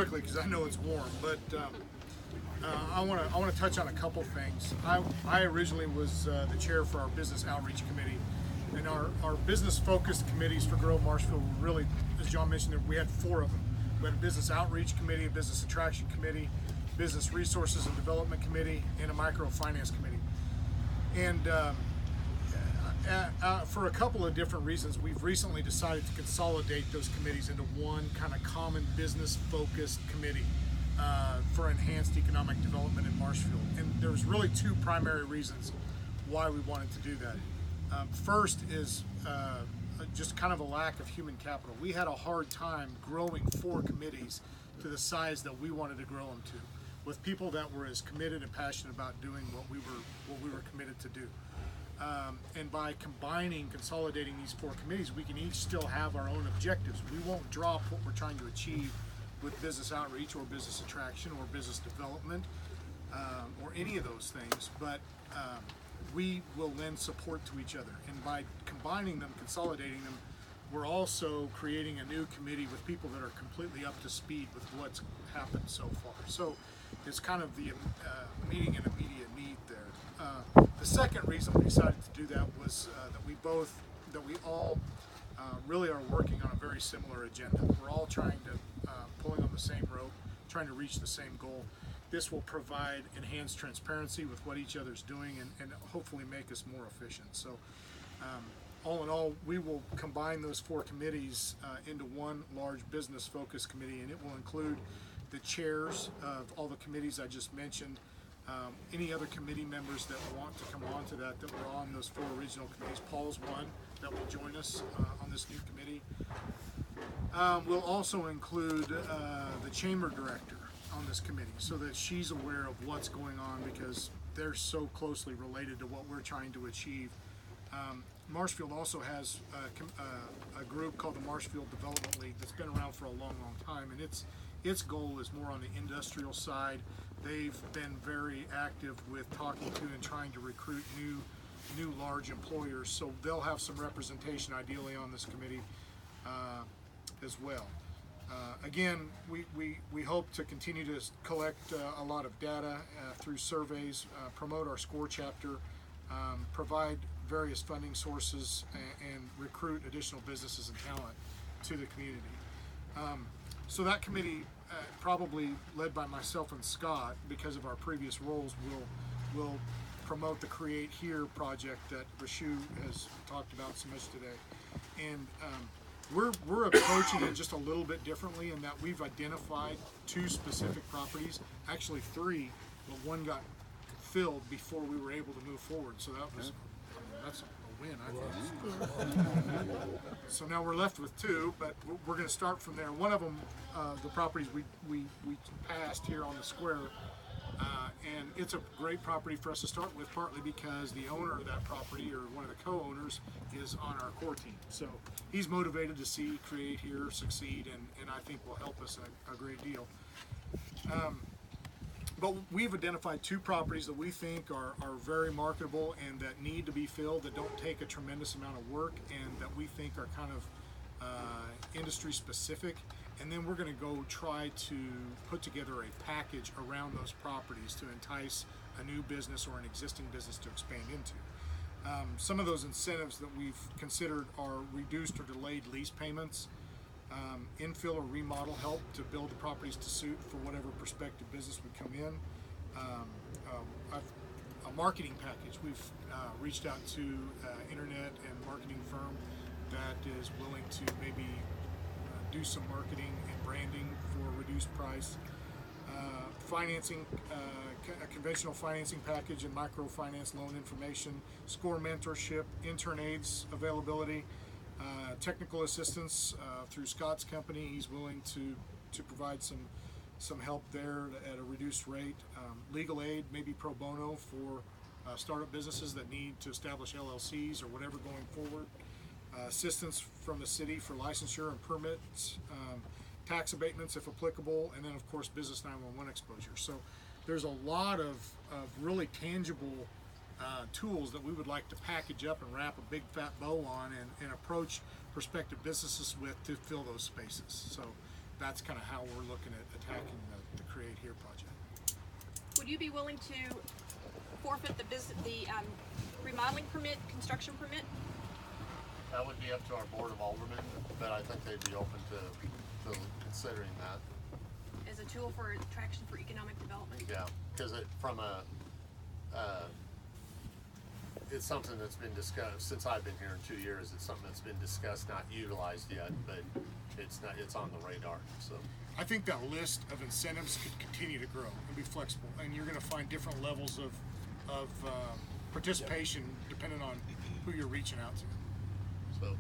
quickly because I know it's warm, but I want to touch on a couple things. I originally was the chair for our business outreach committee, and our business focused committees for Grow Marshfield were really, as John mentioned, we had 4 of them. We had a business outreach committee, a business attraction committee, business resources and development committee, and a microfinance committee. And for a couple of different reasons, we've recently decided to consolidate those committees into one kind of common business-focused committee for enhanced economic development in Marshfield. And there's really 2 primary reasons why we wanted to do that. First is just kind of a lack of human capital. We had a hard time growing 4 committees to the size that we wanted to grow them to, with people that were as committed and passionate about doing what we were committed to do. And by consolidating these 4 committees, we can each still have our own objectives. We won't drop what we're trying to achieve with business outreach or business attraction or business development or any of those things, but we will lend support to each other. And by combining them, consolidating them, we're also creating a new committee with people that are completely up to speed with what's happened so far. So it's kind of the meeting an immediate need there. The second reason we decided to do that was that we all really are working on a very similar agenda. We're all trying to pulling on the same rope, trying to reach the same goal. This will provide enhanced transparency with what each other's doing and hopefully make us more efficient. So all in all, we will combine those 4 committees into one large business focused committee, and it will include the chairs of all the committees I just mentioned, any other committee members that want to come on to that were on those 4 original committees. Paul's one that will join us on this new committee. We'll also include the chamber director on this committee so that she's aware of what's going on, because they're so closely related to what we're trying to achieve. Marshfield also has a group called the Marshfield Development League that's been around for a long time, and its goal is more on the industrial side. They've been very active with talking to and trying to recruit new large employers, so they'll have some representation ideally on this committee as well. Again, we hope to continue to collect a lot of data through surveys, promote our SCORE chapter, provide various funding sources, and recruit additional businesses and talent to the community. So that committee, probably led by myself and Scott, because of our previous roles, will promote the Create Here project that Rashu has talked about so much today. And we're approaching it just a little bit differently in that we've identified 2 specific properties, actually 3, but one got filled before we were able to move forward. So that's a win, I think. So now we're left with 2, but we're going to start from there. One of them, the properties we passed here on the square, and it's a great property for us to start with, partly because the owner of that property, or one of the co-owners, is on our core team. So he's motivated to see Create Here succeed, and I think will help us a great deal. But we've identified 2 properties that we think are very marketable and that need to be filled, that don't take a tremendous amount of work, and that we think are kind of industry specific. And then we're going to go try to put together a package around those properties to entice a new business or an existing business to expand into. Some of those incentives that we've considered are reduced or delayed lease payments, infill or remodel help to build the properties to suit for whatever prospective business would come in. A marketing package. We've reached out to an internet and marketing firm that is willing to maybe do some marketing and branding for a reduced price. Financing, a conventional financing package and microfinance loan information, SCORE mentorship, intern aids availability, technical assistance through Scott's company. He's willing to provide some help there at a reduced rate. Legal aid, maybe pro bono for startup businesses that need to establish LLCs or whatever going forward. Assistance from the city for licensure and permits, tax abatements if applicable, and then of course business 911 exposure. So there's a lot of really tangible tools that we would like to package up and wrap a big fat bow on and approach prospective businesses with to fill those spaces. So that's kind of how we're looking at attacking the Create Here project. Would you be willing to forfeit the remodeling permit, construction permit? That would be up to our Board of Aldermen, but I think they'd be open to considering that. As a tool for attraction for economic development? Yeah, because it's something that's been discussed since I've been here in 2 years. It's something that's been discussed, not utilized yet, but it's on the radar. So I think that list of incentives could continue to grow and be flexible, and you're going to find different levels of participation depending on who you're reaching out to. So